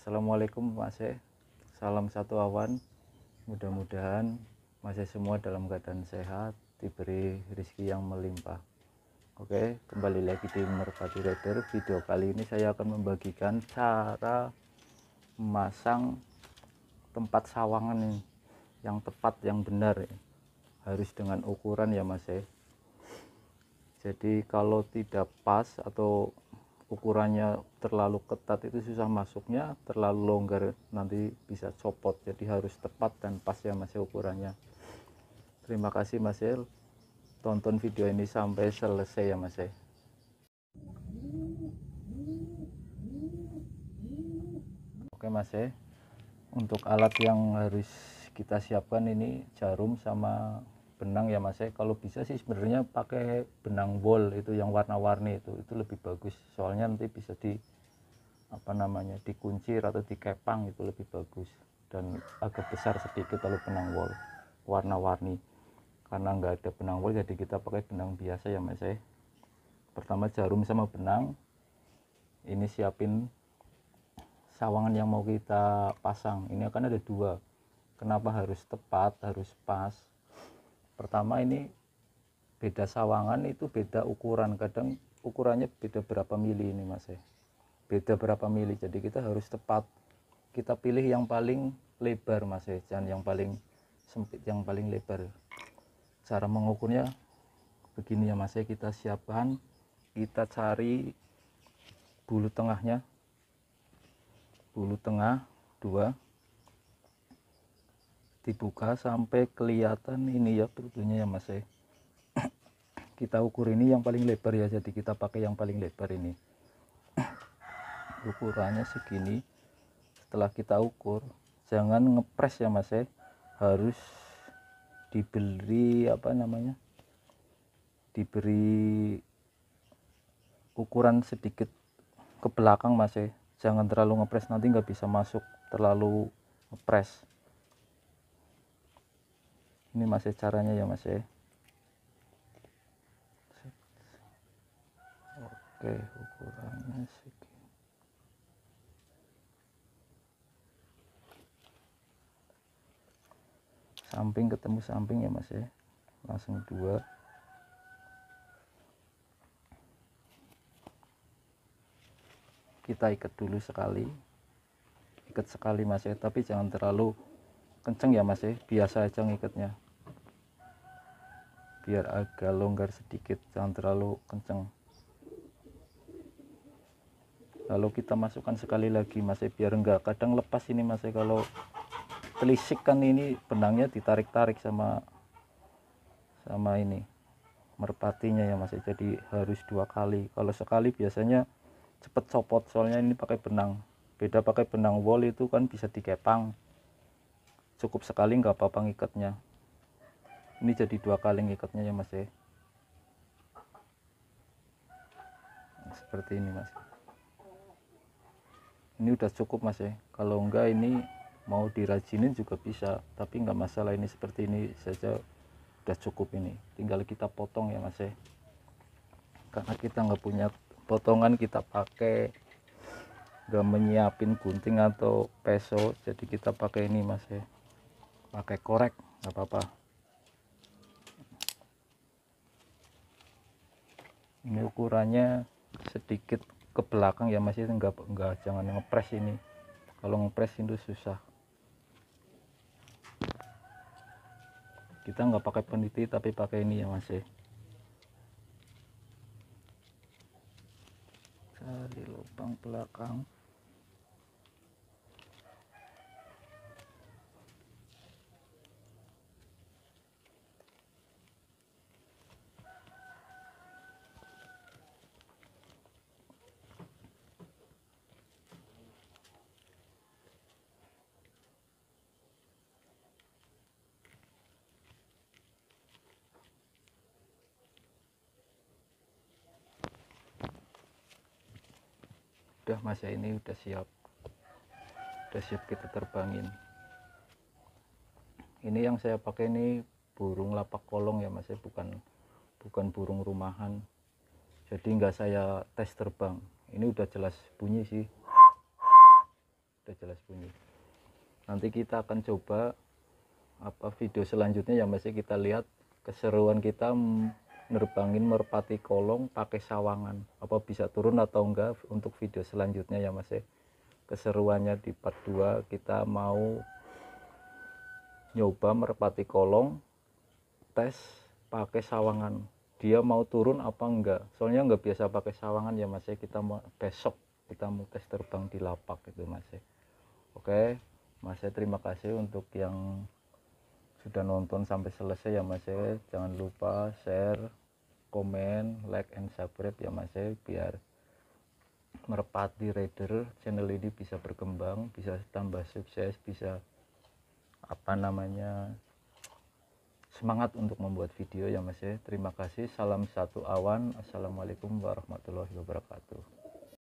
Assalamualaikum Mas. Salam satu awan. Mudah-mudahan Mas semua dalam keadaan sehat, diberi rezeki yang melimpah. Oke, kembali lagi di Merpati Rider. Video kali ini saya akan membagikan cara memasang tempat sawangan nih, yang tepat, yang benar. Harus dengan ukuran ya Mas. Jadi kalau tidak pas atau ukurannya terlalu ketat itu susah masuknya, terlalu longgar nanti bisa copot. Jadi harus tepat dan pas ya Mas ukurannya. Terima kasih Mas. Tonton video ini sampai selesai ya Mas. Oke Mas, untuk alat yang harus kita siapkan ini jarum sama benang ya Mas. Kalau bisa sih sebenarnya pakai benang wol itu yang warna-warni itu lebih bagus, soalnya nanti bisa dikuncir atau dikepang, itu lebih bagus, dan agak besar sedikit kalau benang wol warna-warni. Karena nggak ada benang wol jadi kita pakai benang biasa ya Mas. Pertama jarum sama benang, ini siapin sawangan yang mau kita pasang. Ini akan ada dua. Kenapa harus tepat, harus pas? Pertama, ini beda sawangan itu beda ukuran, kadang ukurannya beda berapa mili ini Mas. Beda berapa mili, jadi kita harus tepat. Kita pilih yang paling lebar Mas, jangan yang paling sempit, yang paling lebar. Cara mengukurnya begini ya Mas, kita siapkan, kita cari bulu tengahnya, bulu tengah 2, dibuka sampai kelihatan ini ya bulunya ya Mas. Kita ukur ini yang paling lebar ya, jadi kita pakai yang paling lebar ini. Ukurannya segini. Setelah kita ukur, jangan ngepres ya Mas, harus diberi diberi ukuran sedikit ke belakang Mas. Jangan terlalu ngepres, nanti nggak bisa masuk, terlalu ngepres. Ini Mas caranya ya Mas. Oke, ukurannya segini. Samping ketemu samping ya Mas, langsung 2. Kita ikat dulu sekali, ikat sekali Mas, tapi jangan terlalu kenceng ya Mas, biasa aja ngikatnya, biar agak longgar sedikit, jangan terlalu kenceng. Lalu kita masukkan sekali lagi Mas, biar enggak kadang lepas ini Mas, kalau telisik kan ini benangnya ditarik-tarik sama ini merpatinya ya Mas, jadi harus 2 kali. Kalau sekali biasanya cepet copot, soalnya ini pakai benang. Beda pakai benang wol, itu kan bisa dikepang, cukup sekali nggak apa-apa ngikatnya. Ini jadi 2 kali ngikatnya ya Mas. Seperti ini Mas, ini udah cukup Mas. Kalau enggak ini mau dirajinin juga bisa, tapi nggak masalah, ini seperti ini saja udah cukup. Ini tinggal kita potong ya Mas, karena kita nggak punya potongan, kita pakai nggak menyiapin gunting atau peso, jadi kita pakai ini Mas, pakai korek, nggak apa-apa. Ini ukurannya sedikit ke belakang ya Mas, enggak, jangan ngepres ini, kalau ngepres itu susah. Kita nggak pakai peniti tapi pakai ini ya Mas. Cari lubang belakang. Udah Mas, ini udah siap kita terbangin. Ini yang saya pakai ini burung lapak kolong ya Mas, bukan burung rumahan, jadi nggak saya tes terbang. Ini udah jelas bunyi sih, udah jelas bunyi. Nanti kita akan coba video selanjutnya ya Mas, kita lihat keseruan kita nerbangin merpati kolong pakai sawangan, apa bisa turun atau enggak. Untuk video selanjutnya ya Mas, keseruannya di part 2 kita mau nyoba merpati kolong tes pakai sawangan, dia mau turun apa enggak, soalnya enggak biasa pakai sawangan ya Mas, kita mau besok kita mau tes terbang di lapak itu Mas. Oke Mas, terima kasih untuk yang sudah nonton sampai selesai ya Mas. Jangan lupa share, komen, like, and subscribe ya Mas, biar Merpati Rider channel ini bisa berkembang, bisa tambah sukses, bisa semangat untuk membuat video ya Mas. Terima kasih, salam satu awan. Assalamualaikum warahmatullahi wabarakatuh.